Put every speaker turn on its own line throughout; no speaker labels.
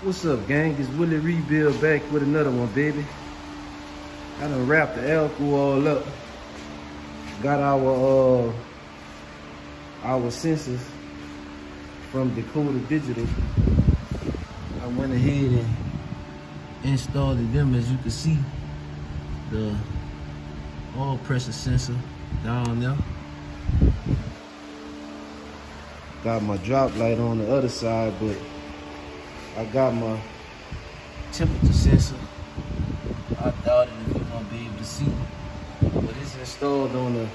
What's up, gang? It's Willie Rebuild back with another one, baby. I done wrapped the Elco all up. Got our sensors from Dakota Digital. I went ahead and installed them. As you can see, the oil pressure sensor down there. Got my drop light on the other side, but I got my temperature sensor. I doubt it if you're gonna be able to see, but it's installed on the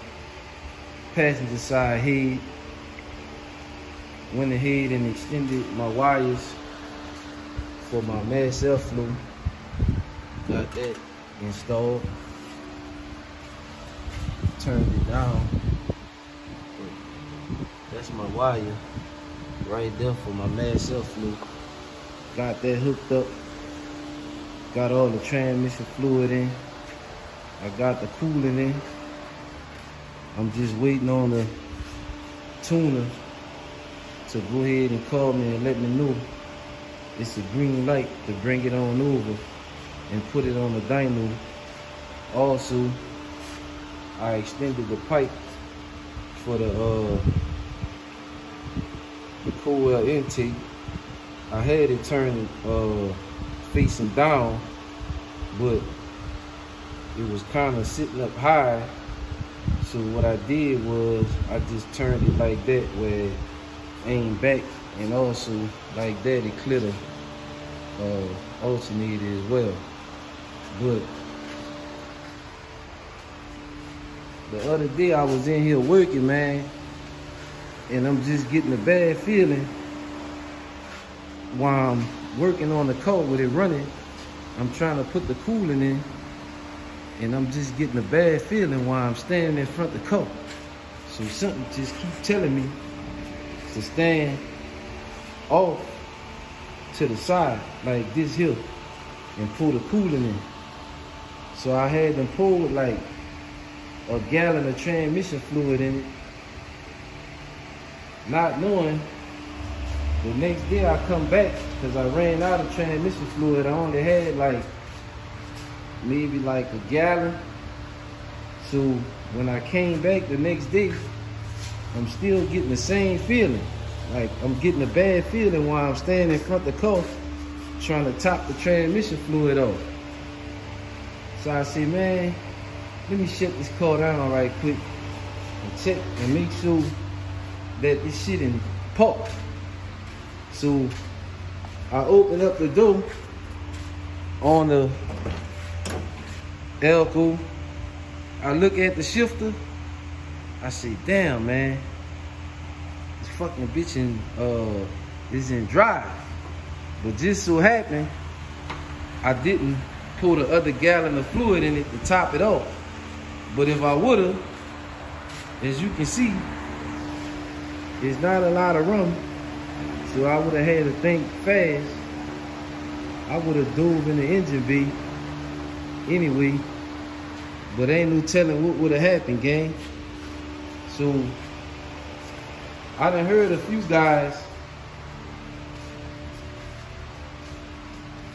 passenger side head. Went ahead and extended my wires for my mass airflow. Got that installed. Turned it down. That's my wire right there for my mass airflow. Got that hooked up. Got all the transmission fluid in. I got the coolant in. I'm just waiting on the tuner to go ahead and call me and let me know it's a green light to bring it on over and put it on the dyno. Also, I extended the pipe for the cool air intake. I had it turned facing down, but it was kind of sitting up high. So what I did was I just turned it like that, where it aimed back, and also like that it cleared the alternator as well. But the other day I was in here working, man, and I'm just getting a bad feeling while I'm working on the car with it running. I'm trying to put the coolant in, and I'm just getting a bad feeling while I'm standing in front of the car. So something just keeps telling me to stand off to the side like this here and pull the coolant in. So I had them pour like a gallon of transmission fluid in it, not knowing the next day I come back, because I ran out of transmission fluid. I only had like maybe like a gallon. So when I came back the next day, I'm still getting the same feeling. Like I'm getting a bad feeling while I'm standing in front of the car trying to top the transmission fluid off. So I said, man, let me shut this car down right quick and check and make sure that this shit in park. So I open up the door on the Elco. I look at the shifter. I say, damn, man, this fucking bitch is in drive. But just so happened, I didn't pour the other gallon of fluid in it to top it off. But if I would've, as you can see, there's not a lot of room. So I would have had to think fast. I would have dove in the engine bay anyway. But ain't no telling what would have happened, gang. So I done heard a few guys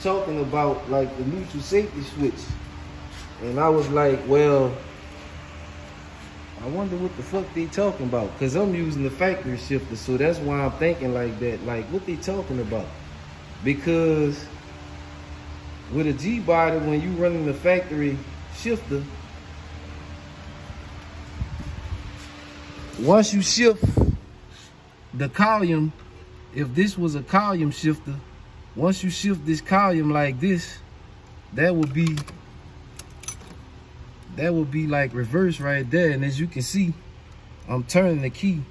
talking about like the neutral safety switch. And I was like, well, I wonder what the fuck they talking about, because I'm using the factory shifter, so that's why I'm thinking like that. Like, what they talking about? Because with a G-body, when you running the factory shifter, once you shift the column, if this was a column shifter, once you shift this column like this, that would be like reverse right there. And as you can see, I'm turning the key,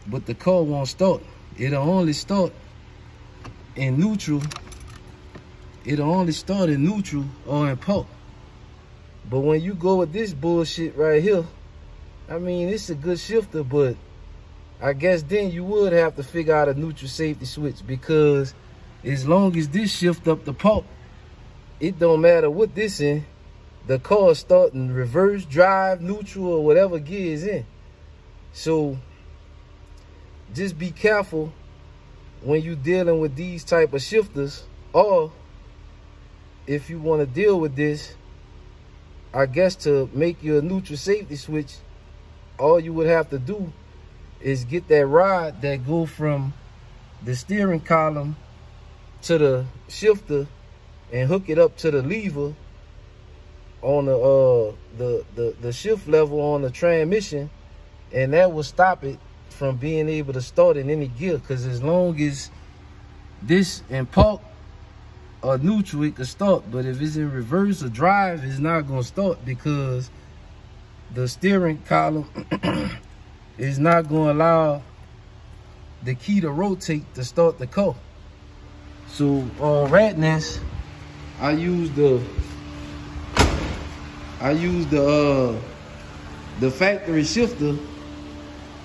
but the car won't start. It'll only start in neutral. It'll only start in neutral or in park. But when you go with this bullshit right here, I mean, it's a good shifter, but I guess then you would have to figure out a neutral safety switch, because as long as this shift up the park, it don't matter what this in. The car is starting reverse, drive, neutral, or whatever gear is in. So just be careful when you're dealing with these type of shifters. Or if you want to deal with this, I guess to make your neutral safety switch, all you would have to do is get that rod that go from the steering column to the shifter and hook it up to the lever on the shift level on the transmission, and that will stop it from being able to start in any gear. Because as long as this in park or neutral, it can start, but if it's in reverse or drive, it's not going to start, because the steering column is not going to allow the key to rotate to start the car. So on Ratness, I use the factory shifter,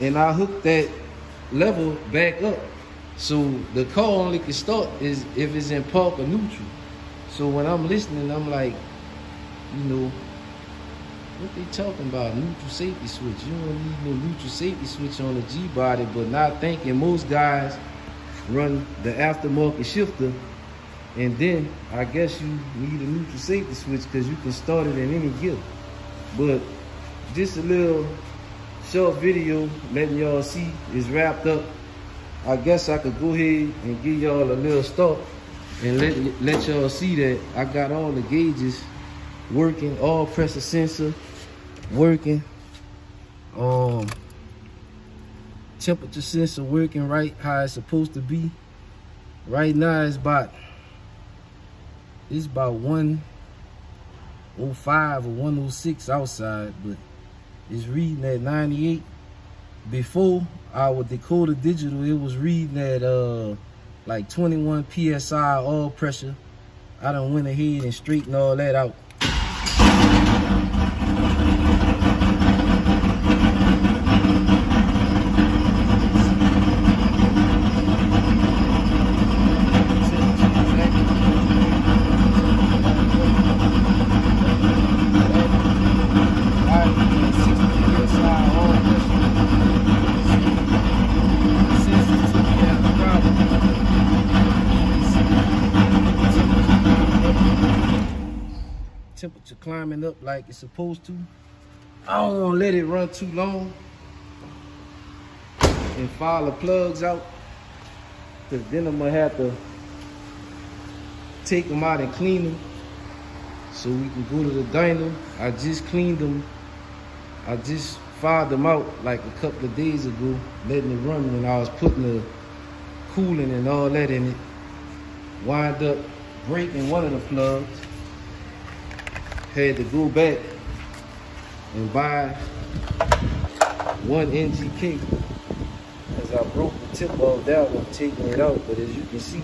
and I hook that lever back up. So the car only can start is if it's in park or neutral. So when I'm listening, I'm like, you know, what they talking about? Neutral safety switch. You don't need no neutral safety switch on the G-body, but not thinking most guys run the aftermarket shifter, and then I guess you need a neutral safety switch because you can start it in any gear. But just a little short video letting y'all see is wrapped up. I guess I could go ahead and give y'all a little start and let y'all see that I got all the gauges working, all pressure sensor working, temperature sensor working right how it's supposed to be. Right now it's about 105 or 106 outside, but it's reading at 98. Before our decoder digital, it was reading at like 21 psi oil pressure. I done went ahead and straightened all that out. Temperature climbing up like it's supposed to. I don't want to let it run too long and file the plugs out, because then I'm gonna have to take them out and clean them so we can go to the dyno. I just cleaned them. I just filed them out like a couple of days ago, letting it run when I was putting the coolant and all that in it. Wind up breaking one of the plugs. Had to go back and buy one NGK because I broke the tip off that one taking it out. But as you can see,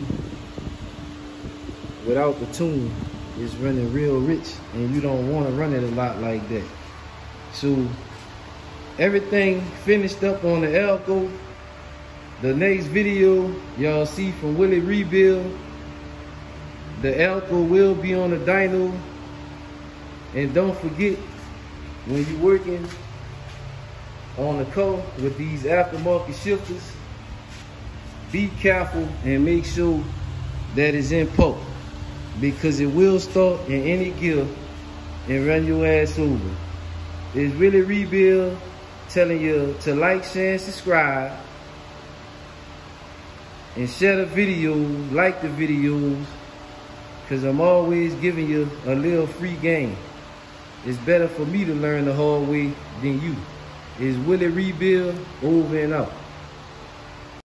without the tune, it's running real rich, and you don't want to run it a lot like that. So everything finished up on the Elco. The next video y'all see from Willie Rebuild, the Elco will be on the dyno. And don't forget, when you're working on the car with these aftermarket shifters, be careful and make sure that it's in park, because it will start in any gear and run your ass over. It's Really Rebuild telling you to like, share, and subscribe, and share the video, like the videos, because I'm always giving you a little free game. It's better for me to learn the hard way than you. It's Willie Rebuild, over and out.